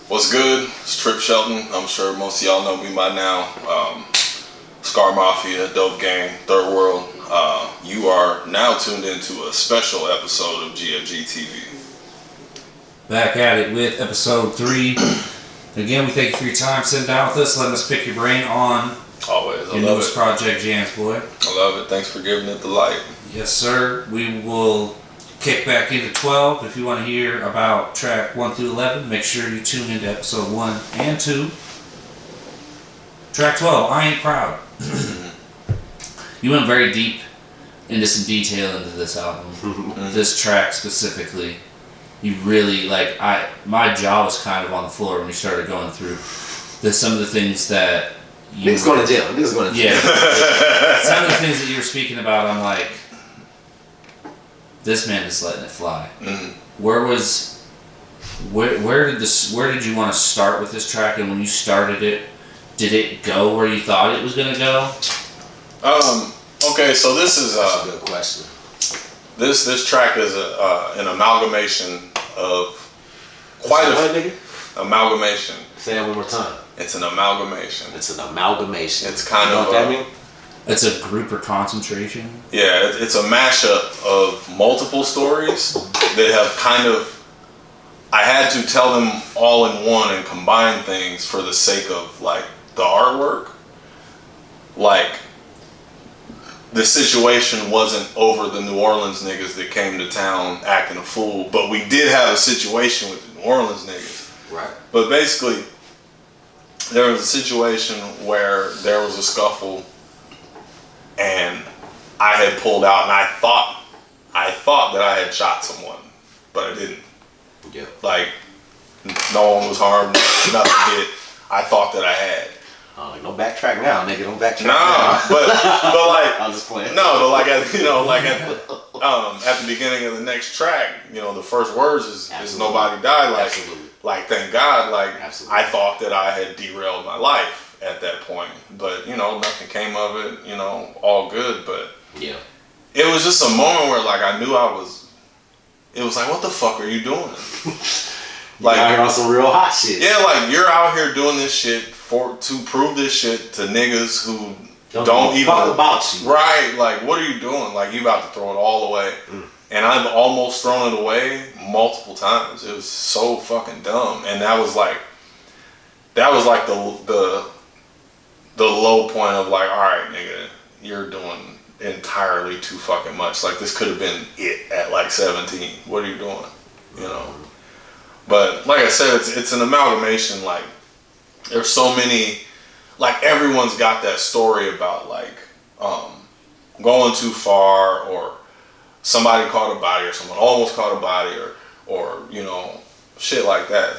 What's good? It's Tripp Shelton. I'm sure most of y'all know me by now. Scar Mafia, Dope Gang, Third World. You are now tuned into a special episode of GFG TV. Back at it with episode 3. Again, we thank you for your time sitting down with us, letting us pick your brain on Always. your newest project, Jams Boy. I love it. Thanks for giving it the light. Yes, sir. We will kick back into 12. If you want to hear about track 1 through 11, make sure you tune into episode 1 and 2. Track 12, I Ain't Proud. You went very deep into some detail into this album. This track specifically. You really, my jaw was kind of on the floor when you started going through some of the things that you Niggas going to jail. Niggas going to jail. Yeah. Some of the things that you were speaking about, I'm like, this man is letting it fly. Where did you want to start with this track? And when you started it, did it go where you thought it was gonna go? Okay, so this is That's a good question. This track is an amalgamation of amalgamation. Say that one more time. It's an amalgamation. It's an amalgamation. It's kind you know of what that mean? It's a group or concentration. Yeah, it's a mashup of multiple stories that have kind of. I had to tell them all in one and combine things for the sake of the artwork. The situation wasn't over the New Orleans niggas that came to town acting a fool, but we did have a situation with the New Orleans niggas. Right. But basically, there was a situation where there was a scuffle, and I had pulled out, and I thought that I had shot someone, but I didn't. Yeah. No one was harmed, nothing hit. I thought that I had. Don't backtrack now, nigga. Don't backtrack now. But I'm just playing. No, but at the beginning of the next track, the first words is nobody died. Absolutely. Thank God. Absolutely. I thought that I had derailed my life at that point, but nothing came of it. All good. But yeah, it was just a moment where I knew I was. It was what the fuck are you doing? You're out here on some real hot shit. Yeah, you're out here doing this shit to prove this shit to niggas who don't even fuck about you. Right, what are you doing? You about to throw it all away. And I've almost thrown it away multiple times. It was so fucking dumb. And that was the low point of alright nigga, you're doing entirely too fucking much. This could have been it at 17. What are you doing? But like I said, it's an amalgamation. There's so many, everyone's got that story about going too far, or somebody caught a body, or someone almost caught a body, or shit like that.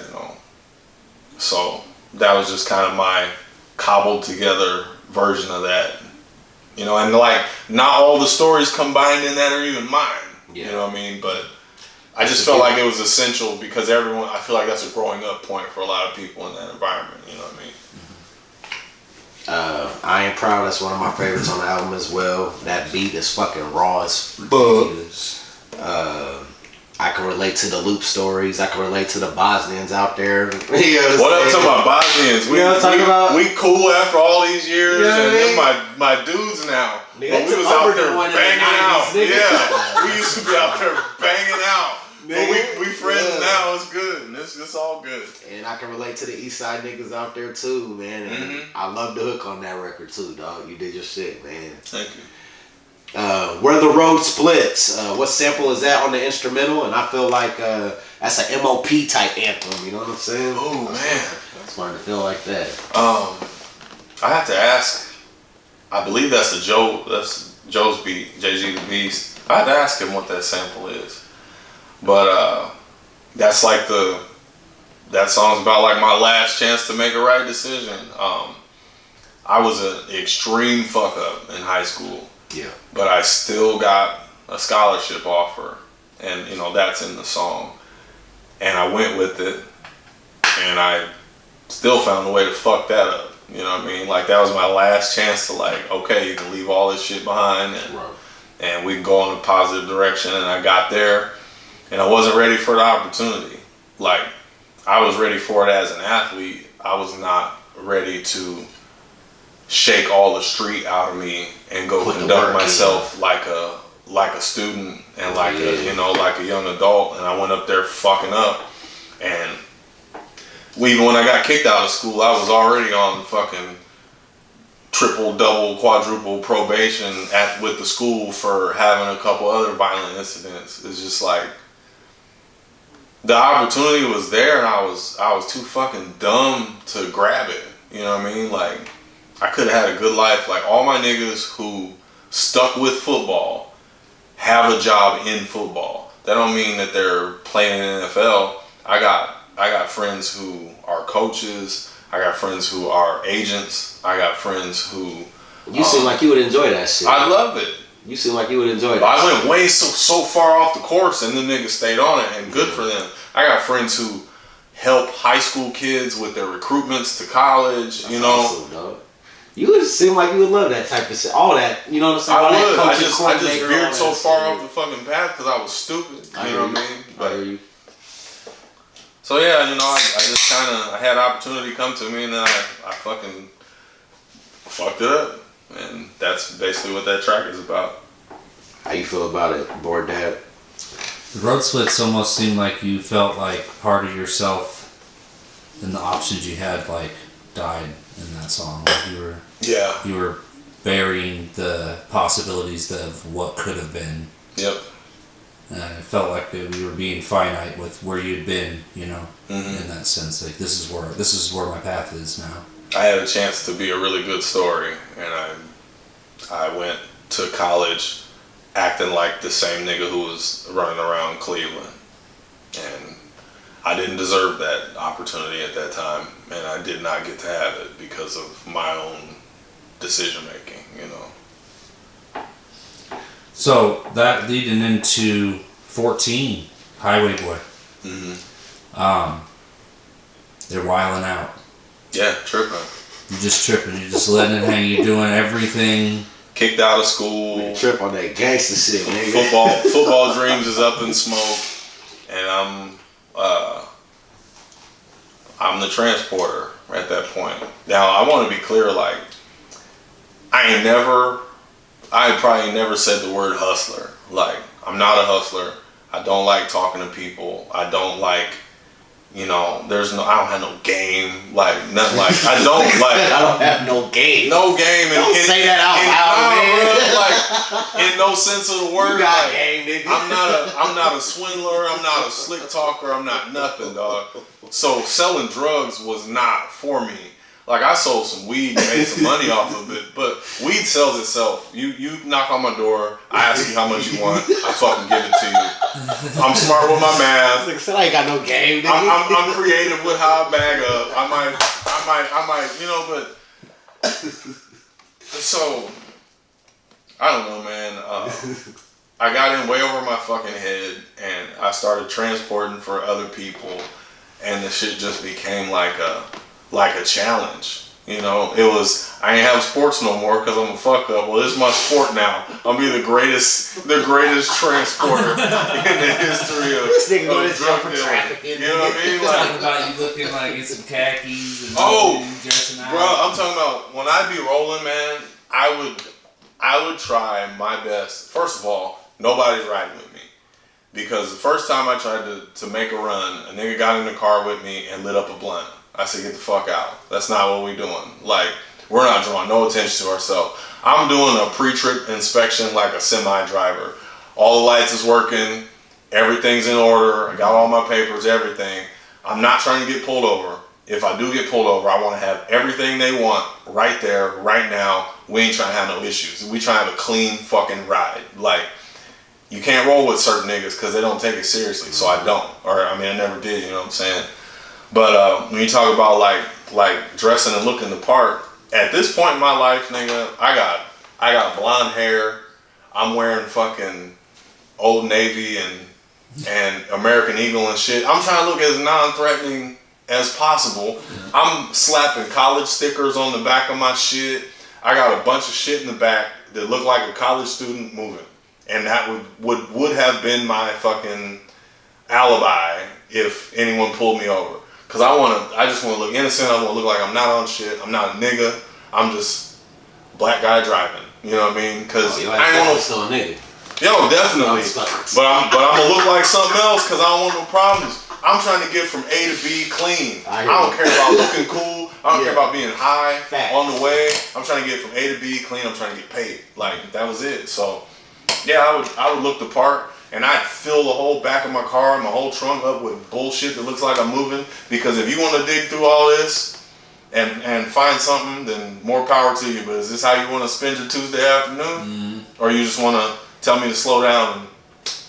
So that was just kind of my cobbled together version of that. And not all the stories combined in that are even mine. Yeah. You know what I mean? But I just felt like it was essential because I feel like that's a growing up point for a lot of people in that environment. You know what I mean? I Ain't Proud. That's one of my favorites on the album as well. That beat is fucking raw as fuck. I can relate to the loop stories. I can relate to the Bosnians out there. What up to my Bosnians? We cool after all these years, and they're my dudes now. But we was out there banging out. Yeah, we used to be out there banging out. But we friends now. It's good. It's all good. And I can relate to the East Side niggas out there too, man. And I love the hook on that record too, dog. You did your shit, man. Thank you. Where the Road Splits. What sample is that on the instrumental? And I feel like that's an MOP type anthem. You know what I'm saying? Oh man, I'm starting to feel like that. I have to ask. I believe that's Joe's beat, JG the Beast. I had to ask him what that sample is. But that's that song's about my last chance to make a right decision. I was an extreme fuck up in high school. Yeah. But I still got a scholarship offer, and that's in the song. And I went with it, and I still found a way to fuck that up. You know what I mean? That was my last chance to okay, you can leave all this shit behind, and we can go in a positive direction. And I got there, and I wasn't ready for the opportunity. I was ready for it as an athlete. I was not ready to shake all the street out of me and go conduct myself like a student and like a young adult. And I went up there fucking up. And even when I got kicked out of school, I was already on fucking triple, double, quadruple probation with the school for having a couple other violent incidents. It's just like the opportunity was there, and I was too fucking dumb to grab it. You know what I mean? Like, I could have had a good life. Like, all my niggas who stuck with football have a job in football. That don't mean that they're playing in the NFL. I got friends who are coaches. I got friends who are agents. I got friends who... You seem like you would enjoy that shit. I love it. You seem like you would enjoy that. I went way so far off the course, and the niggas stayed on it, and good for them. I got friends who help high school kids with their recruitments to college. That's awesome, dog. You would seem like you would love that type of shit. All that, you know what I'm saying? I would. I just veered so far off the fucking path because I was stupid. You know what I mean? I hear you. So yeah, I just I had opportunity come to me, and then I fucking fucked it up. And that's basically what that track is about. How you feel about it, Bored Dad? The road splits almost seemed like you felt like part of yourself and the options you had like died in that song. Like you were burying the possibilities of what could have been. Yep. And it felt like we were being finite with where you'd been, in that sense. Like this is where my path is now. I had a chance to be a really good story, and I went to college acting like the same nigga who was running around Cleveland, and I didn't deserve that opportunity at that time, and I did not get to have it because of my own decision making, So that leading into 14, Highway Boy. Mm-hmm. They're wilding out. Yeah, tripping. You're just tripping. You're just letting it hang. You're doing everything. Kicked out of school. Trip on that gangster shit, nigga. Football dreams is up in smoke, and I'm the transporter at that point. Now I want to be clear, like I probably never said the word hustler. Like, I'm not a hustler. I don't like talking to people. I don't like, I don't have no game. Like, nothing like, I don't have no game. No game. Don't say that out loud, man. Like, in no sense of the word. You got like, game, nigga. I'm not a swindler. I'm not a slick talker. I'm not nothing, dog. So selling drugs was not for me. Like, I sold some weed and made some money off of it, but weed sells itself. You knock on my door, I ask you how much you want, I fucking give it to you. I'm smart with my math. Like I said, I ain't got no game, nigga. I'm creative with how I bag up. I might, but so I don't know, man. I got in way over my fucking head, and I started transporting for other people, and the shit just became like a challenge. It was, I ain't have sports no more because I'm a fuck up. Well, it's my sport now. I'll be the greatest transporter in the history of this nigga going to jail drug for dealing. trafficking. You know what I mean? Like, Talking about you looking like in some khakis and dressing out. Bro, I'm talking about when I be rolling, man, I would try my best. First of all, nobody's riding with me. Because the first time I tried to make a run, a nigga got in the car with me and lit up a blunt. I said, get the fuck out. That's not what we doing. Like, we're not drawing no attention to ourselves. I'm doing a pre-trip inspection like a semi-driver. All the lights is working. Everything's in order. I got all my papers, everything. I'm not trying to get pulled over. If I do get pulled over, I want to have everything they want right there, right now. We ain't trying to have no issues. We trying to have a clean fucking ride. Like, you can't roll with certain niggas because they don't take it seriously. So I don't. I never did, you know what I'm saying? But when you talk about like dressing and looking the part, at this point in my life, nigga, I got blonde hair. I'm wearing fucking Old Navy and American Eagle and shit. I'm trying to look as non-threatening as possible. I'm slapping college stickers on the back of my shit. I got a bunch of shit in the back that look like a college student moving, and that would have been my fucking alibi if anyone pulled me over. Cause I just want to look innocent. I want to look like I'm not on shit. I'm not a nigga. I'm just black guy driving. You know what I mean? Cause I ain't want to still a nigga. Yo, definitely. But I'm gonna look like something else because I don't want no problems. I'm trying to get from A to B clean. I don't care about looking cool. I don't care about being high on the way. I'm trying to get from A to B clean. I'm trying to get paid. Like that was it. So yeah, I would look the part. And I'd fill the whole back of my car, my whole trunk up with bullshit that looks like I'm moving. Because if you want to dig through all this and find something, then more power to you. But is this how you want to spend your Tuesday afternoon? Or you just want to tell me to slow down and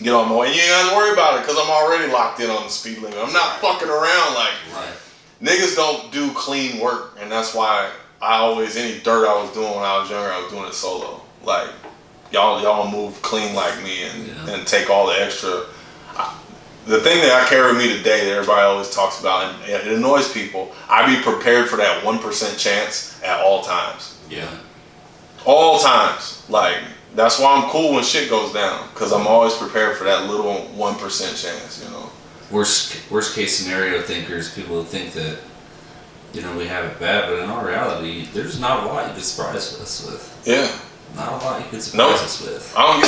get on my way? And you ain't got to worry about it because I'm already locked in on the speed limit. I'm not fucking around like niggas don't do clean work. And that's why any dirt I was doing when I was younger, I was doing it solo. Like, y'all move clean like me and take all the extra. The thing that I carry with me today that everybody always talks about, and it annoys people, I be prepared for that 1% chance at all times. Yeah. All times. Like, that's why I'm cool when shit goes down, because I'm always prepared for that little 1% chance, you know. Worst case scenario thinkers, people think that, you know, we have it bad, but in all reality, there's not a lot you could surprise us with. Yeah. Not a lot you could surprise us with. I don't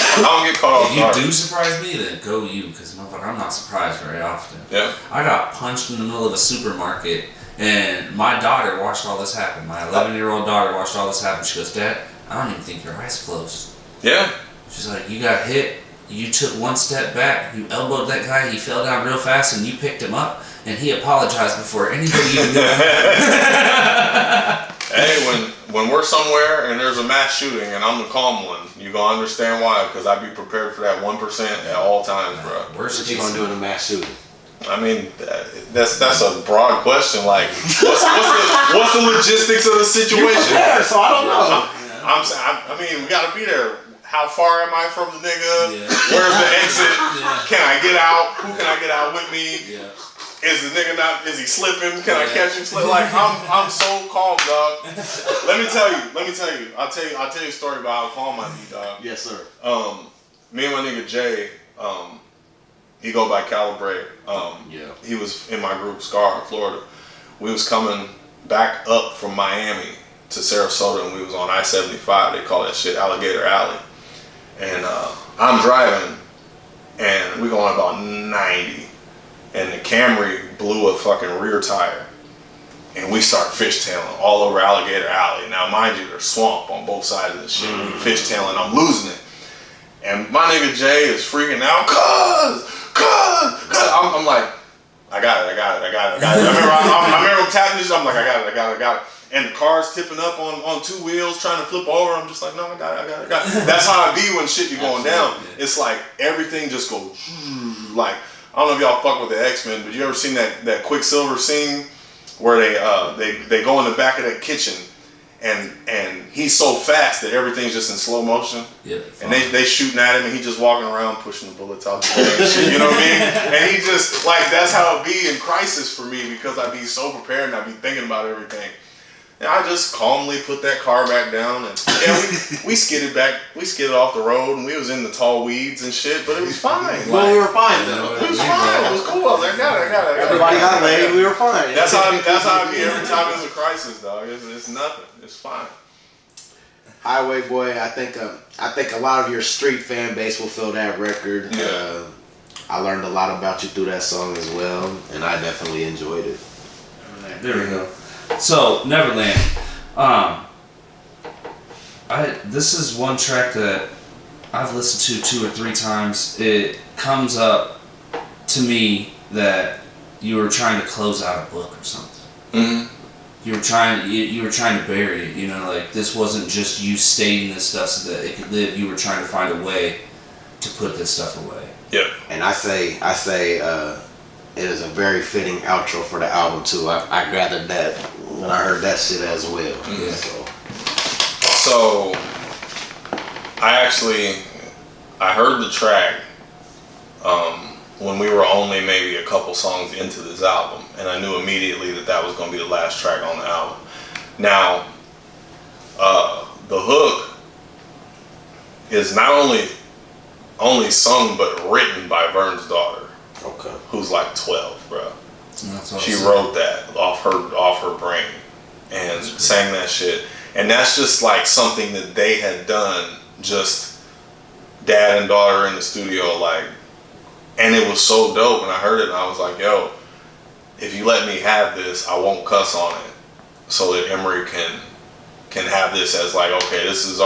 get caught off guard. If you do surprise me, then go you, because motherfucker, I'm not surprised very often. Yeah. I got punched in the middle of a supermarket, and my daughter watched all this happen. My 11-year-old daughter watched all this happen. She goes, "Dad, I don't even think your eyes closed." Yeah. She's like, "You got hit. You took one step back. You elbowed that guy. He fell down real fast, and you picked him up, and he apologized before anybody even knew." Hey, when we're somewhere and there's a mass shooting and I'm the calm one, you gonna understand why? Because I be prepared for that 1% at all times, bro. What you gonna do in a mass shooting? I mean, that's a broad question. Like, what's the logistics of the situation? You're prepared, so I don't know. I mean, we gotta be there. How far am I from the nigga? Yeah. Where's the exit? Yeah. Can I get out? Who can I get out with me? Yeah. Is the nigga is he slipping? Can I catch him slipping? Like, I'm so calm, dog. Let me tell you. I'll tell you a story about how calm I be, dog. Yes, sir. Me and my nigga Jay, he go by Calibre. He was in my group, Scar, in Florida. We was coming back up from Miami to Sarasota, and we was on I-75. They call that shit Alligator Alley. And I'm driving, and we going about 90. And the Camry blew a fucking rear tire. And we start fishtailing all over Alligator Alley. Now, mind you, there's swamp on both sides of this shit. We fishtailing, I'm losing it. And my nigga Jay is freaking out, cuz. I'm like, I got it. I remember I'm tapping this, I'm like, I got it. And the car's tipping up on two wheels, trying to flip over. I'm just like, no, I got it. That's how I be when shit be going down. It's like everything just goes like, I don't know if y'all fuck with the X-Men, but you ever seen that Quicksilver scene where they go in the back of that kitchen and he's so fast that everything's just in slow motion. Yeah. And they shooting at him and he just walking around pushing the bullets out the way and shit, you know what I mean? And he just, like, that's how it be in crisis for me because I be so prepared and I be thinking about everything. And I just calmly put that car back down and we skidded off the road and we was in the tall weeds and shit, but it was fine. Well, we were fine though. It was fine. It was cool. I was like, I got it. Everybody got laid. We were fine. That's how I be every time there's a crisis, dog. It's nothing. It's fine. Highway Boy, I think a lot of your street fan base will feel that record. Yeah. I learned a lot about you through that song as well, and I definitely enjoyed it. There we go. So, Neverland. This is one track that I've listened to 2 or 3 times. It comes up to me that you were trying to close out a book or something. Mm-hmm. You were trying to bury it. You know, like this wasn't just you stating this stuff so that it could live. You were trying to find a way to put this stuff away. Yep. And I say, it is a very fitting outro for the album too. I gathered that when I heard that shit as well. Yeah. So I heard the track when we were only maybe a couple songs into this album, and I knew immediately that was going to be the last track on the album. Now, the hook is not only sung but written by Vern's daughter. Okay. Who's like 12, bro. She wrote that off her brain and sang that shit. And that's just like something that they had done, just dad and daughter in the studio, like, and it was so dope. And I heard it and I was like, yo, if you let me have this, I won't cuss on it, so that Emery can have this as like, okay, this is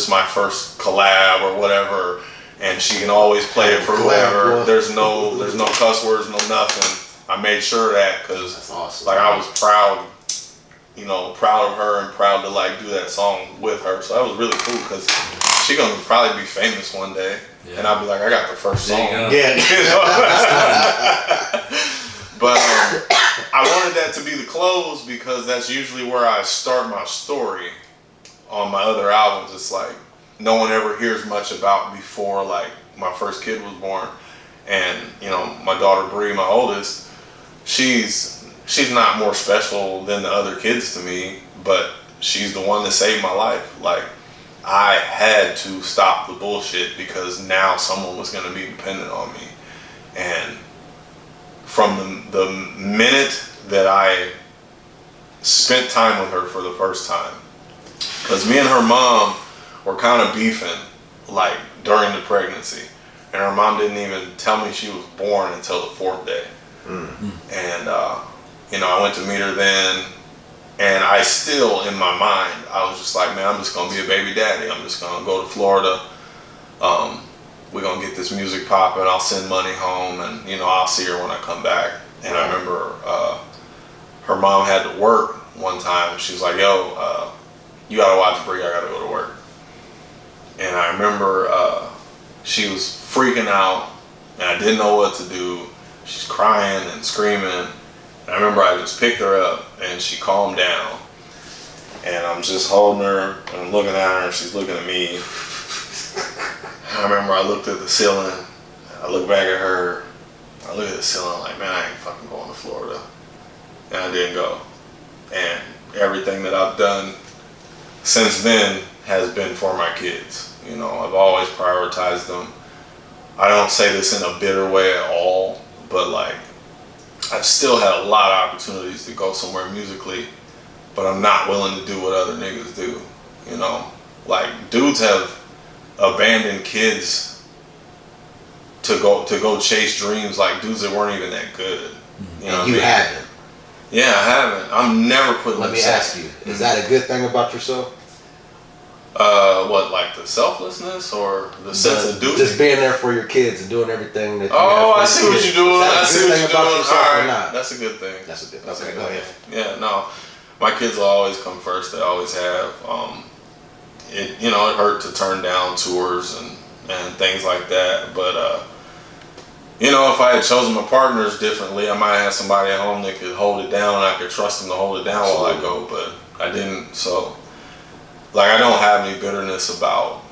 my first collab or whatever, and she can always play it for whoever. There's no cuss words, no nothing. I made sure of that because awesome, like I was proud, proud of her and proud to like do that song with her. So that was really cool because she gonna probably be famous one day, and I'll be like, I got the first song. Yeah. But I wanted that to be the close because that's usually where I start my story on my other albums. It's like no one ever hears much about before like my first kid was born, and my daughter Bree, my oldest. She's not more special than the other kids to me, but she's the one that saved my life. Like, I had to stop the bullshit because now someone was going to be dependent on me. And from the minute that I spent time with her for the first time, because me and her mom were kind of beefing, like, during the pregnancy. And her mom didn't even tell me she was born until the 4th day. And, I went to meet her then, and I still, in my mind, I was just like, man, I'm just going to be a baby daddy. I'm just going to go to Florida. We're going to get this music popping. I'll send money home, and, I'll see her when I come back. And I remember her mom had to work one time. She was like, yo, you got to watch Bree. I got to go to work. And I remember she was freaking out, and I didn't know what to do. She's crying and screaming. And I remember I just picked her up and she calmed down. And I'm just holding her and I'm looking at her and she's looking at me. And I remember I looked at the ceiling. I looked back at her. I looked at the ceiling like, man, I ain't fucking going to Florida. And I didn't go. And everything that I've done since then has been for my kids. I've always prioritized them. I don't say this in a bitter way at all. But like, I've still had a lot of opportunities to go somewhere musically, but I'm not willing to do what other niggas do. Like dudes have abandoned kids to go chase dreams, like dudes that weren't even that good. You haven't. Yeah, I haven't. I'm never putting. Let me ask you: is that a good thing about yourself? What, like the selflessness or the sense of duty? Just being there for your kids and doing everything that you I see what you're doing. I see what you're doing. All right. That's a good thing. That's a good thing. Okay, go ahead. Yeah, no. My kids will always come first. They always have. It hurt to turn down tours and things like that. But, if I had chosen my partners differently, I might have somebody at home that could hold it down and I could trust them to hold it down while I go. But I didn't, so... Like, I don't have any bitterness about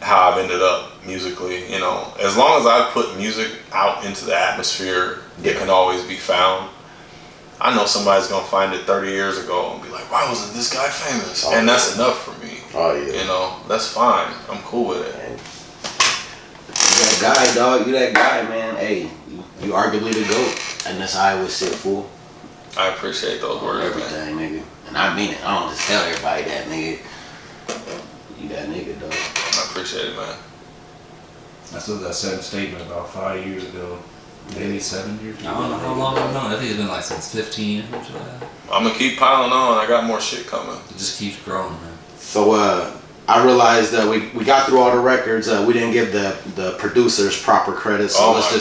how I've ended up musically, As long as I've put music out into the atmosphere, it can always be found. I know somebody's going to find it 30 years ago and be like, why wasn't this guy famous? And that's enough for me. Oh, yeah. That's fine. I'm cool with it. You that guy, dog. You that guy, man. Hey, you arguably the GOAT. And that's how I always sit, fool. I appreciate those words, everything, nigga. And I mean it. I don't just tell everybody that, nigga. You that nigga, dog. I appreciate it, man. That's what that same statement about 5 years ago. Maybe 7 years ago. I don't know how long I've known. I think it's been like since 15 or something like that. I'm gonna keep piling on. I got more shit coming. It just keeps growing, man. So, I realized that we got through all the records. We didn't give the producers proper credit. So let's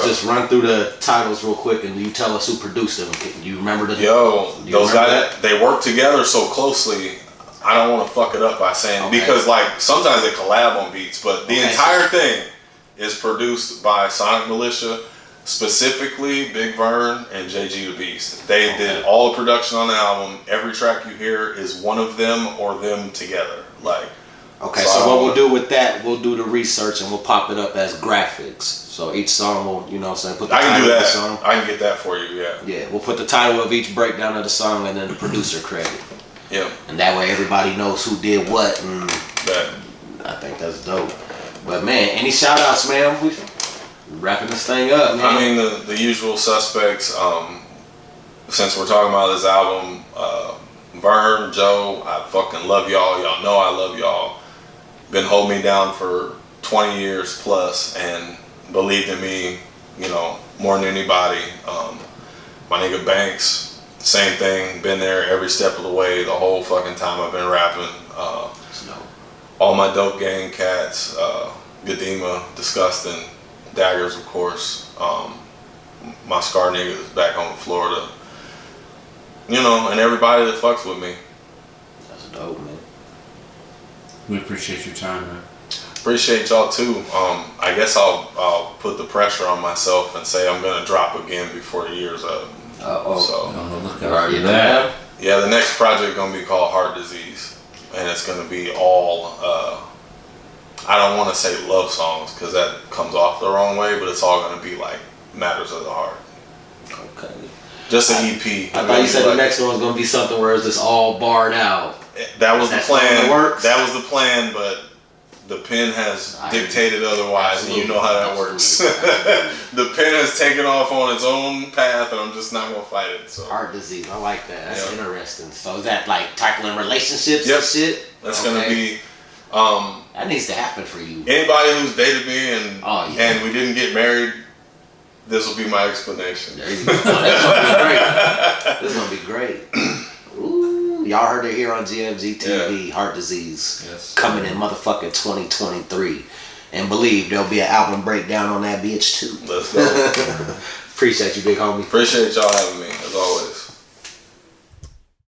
just run through the titles real quick, and you tell us who produced them. Do you remember the? Those guys, they work together so closely. I don't want to fuck it up by saying because like sometimes they collab on beats, but the entire thing is produced by Sonic Militia, specifically Big Vern and JG the Beast. They did all the production on the album. Every track you hear is one of them or them together. So what we'll do with that, we'll do the research and we'll pop it up as graphics. So each song will, put the title of the song. I can get that for you, yeah. Yeah, we'll put the title of each breakdown of the song and then the producer credit. Yeah. And that way everybody knows who did what, and I think that's dope. But man, any shout outs, man? Wrapping this thing up, man. I mean, the usual suspects. Since we're talking about this album, Vern, Joe, I fucking love y'all. Y'all know I love y'all. Been holding me down for 20 years plus and believed in me, you know, more than anybody. My nigga Banks, same thing. Been there every step of the way the whole fucking time I've been rapping. All my dope gang cats, Gadima, Disgusting, Daggers, of course. My Scar niggas back home in Florida. You know, and everybody that fucks with me. That's dope, man. We appreciate your time, man. Appreciate y'all too. I guess I'll put the pressure on myself and say I'm gonna drop again before the year's up. So Look out for that. Yeah, the next project gonna be called Heart Disease, and it's gonna be all. I don't want to say love songs because that comes off the wrong way, but it's all gonna be like matters of the heart. Okay. Just an EP. I thought you said the next one was gonna be something where it's just all barred out. That was the plan. Works? That was the plan, but the pen has dictated otherwise, and you know how that works. The pen has taken off on its own path, and I'm just not gonna fight it. So Heart Disease, I like that. That's interesting. So is that like tackling relationships and shit? That's gonna be. That needs to happen for you. Anybody who's dated me and we didn't get married, this will be my explanation. There you go. This is gonna be great. Ooh, y'all heard it here on GMG TV. Heart Disease coming in motherfucking 2023, and believe there'll be an album breakdown on that bitch too. Let's go. Appreciate you, big homie. Appreciate y'all having me as always.